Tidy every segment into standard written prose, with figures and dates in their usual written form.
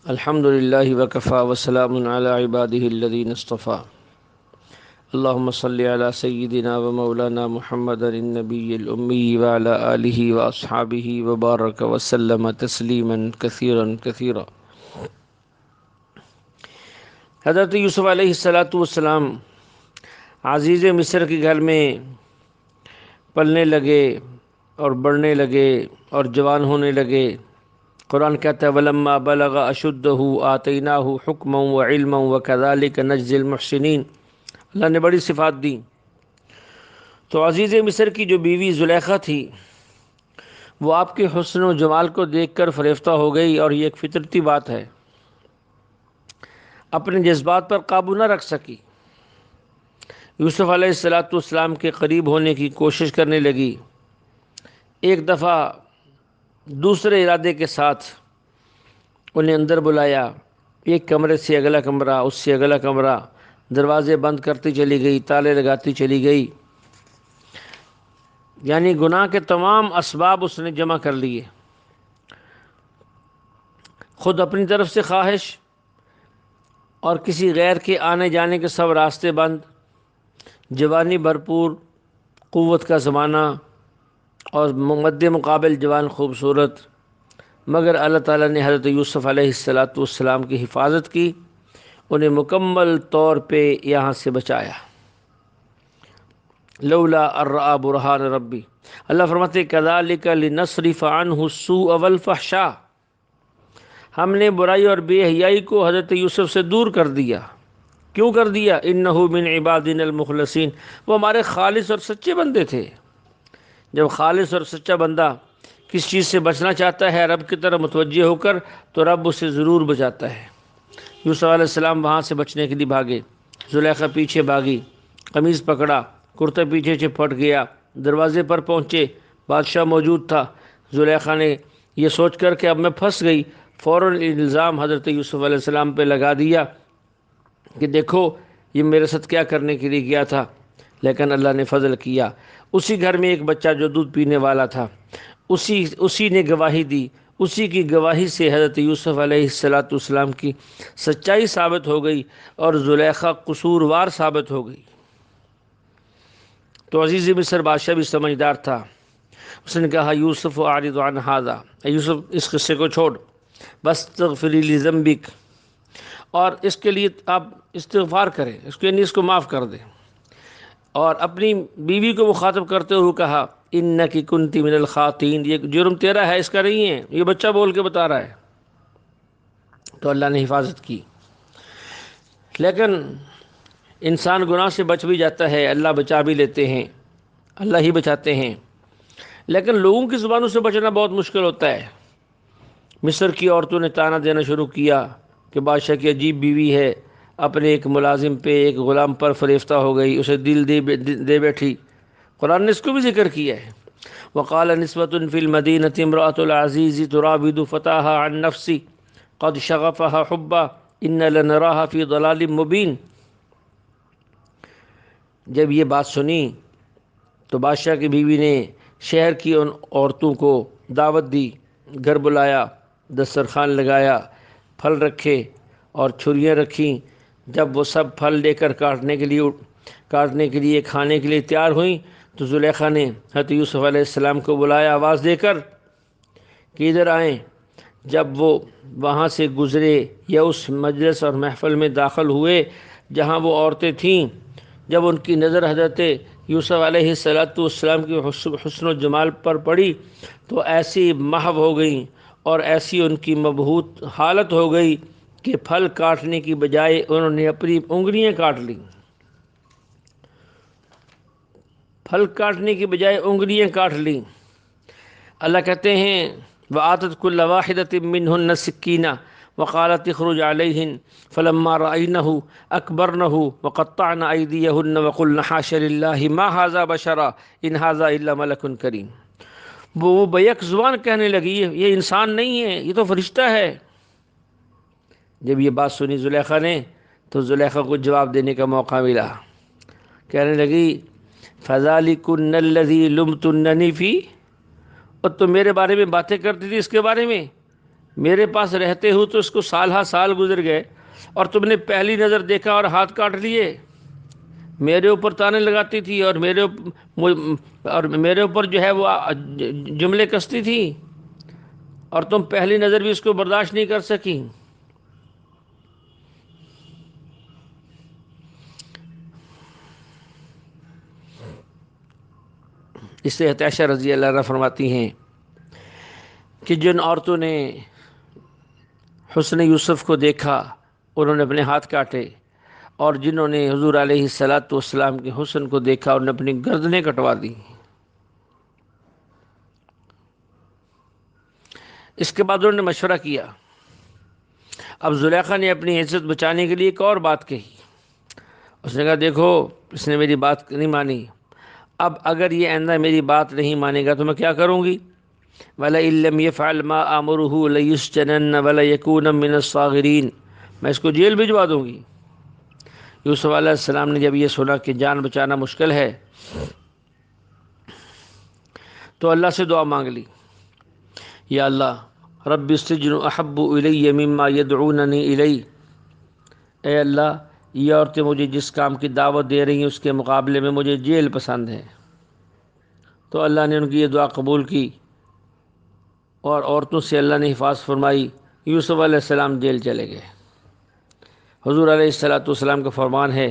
الحمد للہ وکفا وسلام علی عبادہ الذین اصطفیٰ اللہم صلی علی سیدنا و مولانا محمد النبی الامی وعلی آلہ واصحابہ وبارک وسلم تسلیما کثیرا کثیرا۔ حضرت یوسف علیہ السلام عزیز مصر کے گھر میں پلنے لگے اور بڑھنے لگے اور جوان ہونے لگے۔ قرآن کہتا ہے وَلَمَّا بَلَغَ أَشُدَّهُ آتَيْنَاهُ حُكْمًا وَعِلْمًا وَكَذَلِكَ نَجْزِي الْمُحْسِنِينَ۔ اللہ نے بڑی صفات دی۔ تو عزیز مصر کی جو بیوی زلیخا تھی وہ آپ کے حسن و جمال کو دیکھ کر فریفتہ ہو گئی، اور یہ ایک فطرتی بات ہے، اپنے جذبات پر قابو نہ رکھ سکی۔ یوسف علیہ السلام کے قریب ہونے کی کوشش کرنے لگی۔ ایک دفعہ دوسرے ارادے کے ساتھ انہیں اندر بلایا، ایک کمرے سے اگلا کمرہ، اس سے اگلا کمرہ، دروازے بند کرتی چلی گئی، تالے لگاتی چلی گئی، یعنی گناہ کے تمام اسباب اس نے جمع کر لیے۔ خود اپنی طرف سے خواہش اور کسی غیر کے آنے جانے کے سب راستے بند، جوانی بھرپور، قوت کا زمانہ اور مد مقابل جوان خوبصورت، مگر اللہ تعالیٰ نے حضرت یوسف علیہ السلام کی حفاظت کی، انہیں مکمل طور پہ یہاں سے بچایا۔ لولا ارآ برہان ربی، اللہ فرماتے کذالک لنصرف عنہ السوء والفحشاء، ہم نے برائی اور بے حیائی کو حضرت یوسف سے دور کر دیا۔ کیوں کر دیا؟ انہ من عبادنا المخلصین، وہ ہمارے خالص اور سچے بندے تھے۔ جب خالص اور سچا بندہ کس چیز سے بچنا چاہتا ہے رب کی طرف متوجہ ہو کر، تو رب اسے ضرور بچاتا ہے۔ یوسف علیہ السلام وہاں سے بچنے کے لیے بھاگے، زلیخا پیچھے بھاگی، قمیض پکڑا، کرتا پیچھے سے پھٹ گیا، دروازے پر پہنچے، بادشاہ موجود تھا۔ زلیخا نے یہ سوچ کر کہ اب میں پھنس گئی، فوراً الزام حضرت یوسف علیہ السلام پہ لگا دیا کہ دیکھو یہ میرے ساتھ کیا کرنے کے لیے گیا تھا، لیکن اللہ نے فضل کیا۔ اسی گھر میں ایک بچہ جو دودھ پینے والا تھا، اسی نے گواہی دی، اسی کی گواہی سے حضرت یوسف علیہ السلام کی سچائی ثابت ہو گئی اور زلیخا قصوروار ثابت ہو گئی۔ تو عزیز مصر بادشاہ بھی سمجھدار تھا، اس نے کہا یوسف اعرض عن ھذا، اے یوسف اس قصے کو چھوڑ، بس تغفری لذنبک، اور اس کے لیے آپ استغفار کریں، اس کے لیے اس کو معاف کر دیں۔ اور اپنی بیوی کو مخاطب کرتے ہوئے کہا انکی کنتی من الخاطئین، یہ جرم تیرا ہے، اس کا نہیں ہے، یہ بچہ بول کے بتا رہا ہے۔ تو اللہ نے حفاظت کی۔ لیکن انسان گناہ سے بچ بھی جاتا ہے، اللہ بچا بھی لیتے ہیں، اللہ ہی بچاتے ہیں، لیکن لوگوں کی زبانوں سے بچنا بہت مشکل ہوتا ہے۔ مصر کی عورتوں نے طعنہ دینا شروع کیا کہ بادشاہ کی عجیب بیوی ہے، اپنے ایک ملازم پہ، ایک غلام پر فریفتہ ہو گئی، اسے دل دے بیٹھی۔ قرآن نے اس کو بھی ذکر کیا ہے، وقال نسوة في المدينة امرأة العزيز تراود فتاها عن نفسي قد شغفها حبا إنا لنراها في ضلال مبين۔ جب یہ بات سنی تو بادشاہ کی بیوی نے شہر کی ان عورتوں کو دعوت دی، گھر بلایا، دسترخوان لگایا، پھل رکھے اور چھریاں رکھیں۔ جب وہ سب پھل لے کر کاٹنے کے لیے کھانے کے لیے تیار ہوئیں تو زلیخا نے حضرت یوسف علیہ السلام کو بلایا آواز دے کر کہ ادھر آئیں۔ جب وہ وہاں سے گزرے یا اس مجلس اور محفل میں داخل ہوئے جہاں وہ عورتیں تھیں، جب ان کی نظر حضرت یوسف علیہ السلام کی حسن و جمال پر پڑی تو ایسی محو ہو گئیں اور ایسی ان کی مبہوت حالت ہو گئی کہ پھل کاٹنے کی بجائے انہوں نے اپنی انگلیاں کاٹ لیں۔ پھل کاٹنے کی بجائے انگلیاں کاٹ لیں۔ اللہ کہتے ہیں وَآتَتْ كُلَّ وَاحِدَةٍ مِّنْهُنَّ سِكِّينًا وَقَالَتِ اخْرُجْ عَلَيْهِنْ فَلَمَّا رَأَيْنَهُ أَكْبَرْنَهُ وَقَطَّعْنَ أَيْدِيَهُنَّ وَقُلْنَ حَاشَ لِلَّهِ مَا هَٰذَا بَشَرًا إِنْ هَٰذَا إِلَّا مَلَكٌ كَرِيمٌ۔ وہ بیک زبان کہنے لگی یہ انسان نہیں ہے، یہ تو فرشتہ ہے۔ جب یہ بات سنی زلیخا نے تو زلیخا کو جواب دینے کا موقع ملا، کہنے لگی فَذَلِكُنَّ الَّذِي لُمْتُنَّنِي فِيهِ، اور تم میرے بارے میں باتیں کرتی تھی، اس کے بارے میں میرے پاس رہتے ہو تو اس کو سال ہا سال گزر گئے اور تم نے پہلی نظر دیکھا اور ہاتھ کاٹ لیے. میرے اوپر تانے لگاتی تھی اور میرے اوپر جو ہے وہ جملے کستی تھی اور تم پہلی نظر بھی اس کو برداشت نہیں کر سکی. اس سے عائشہ رضی اللہ عنہا فرماتی ہیں کہ جن عورتوں نے حسن یوسف کو دیکھا انہوں نے اپنے ہاتھ کاٹے، اور جنہوں نے حضور علیہ الصلاۃ والسلام کے حسن کو دیکھا انہوں نے اپنی گردنیں کٹوا دی. اس کے بعد انہوں نے مشورہ کیا. اب زلیخا نے اپنی عزت بچانے کے لیے ایک اور بات کہی. اس نے کہا دیکھو اس نے میری بات نہیں مانی، اب اگر یہ آئندہ میری بات نہیں مانے گا تو میں کیا کروں گی؟ وَلَئِن لَّمْ يَفْعَلْ مَا آمُرُهُ لَيُسْجَنَنَّ وَلَيَكُونَ مِنَ الصَّاغِرِينَ، میں اس کو جیل بھجوا دوں گی. یوسف علیہ السلام نے جب یہ سنا کہ جان بچانا مشکل ہے تو اللہ سے دعا مانگ لی. یا اللہ رب السجن احب الی مما یدعوننی الی، اے اللہ یہ عورتیں مجھے جس کام کی دعوت دے رہی ہیں اس کے مقابلے میں مجھے جیل پسند ہے. تو اللہ نے ان کی یہ دعا قبول کی اور عورتوں سے اللہ نے حفاظت فرمائی. یوسف علیہ السلام جیل چلے گئے. حضور علیہ الصلاۃ والسلام کا فرمان ہے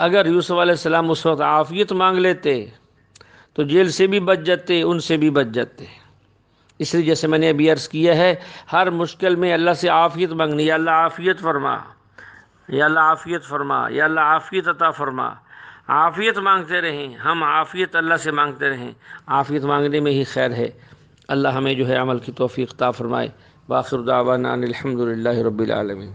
اگر یوسف علیہ السلام اس وقت عافیت مانگ لیتے تو جیل سے بھی بچ جاتے، ان سے بھی بچ جاتے. اس لیے جیسے میں نے ابھی عرض کیا ہے ہر مشکل میں اللہ سے عافیت مانگنی. یا اللہ عافیت فرما، یا اللہ عافیت فرما، یا اللہ عافیت عطا فرما. عافیت مانگتے رہیں، ہم عافیت اللہ سے مانگتے رہیں. عافیت مانگنے میں ہی خیر ہے. اللہ ہمیں جو ہے عمل کی توفیق عطا فرمائے. وآخر دعوانا ان الحمد للہ رب العالمین.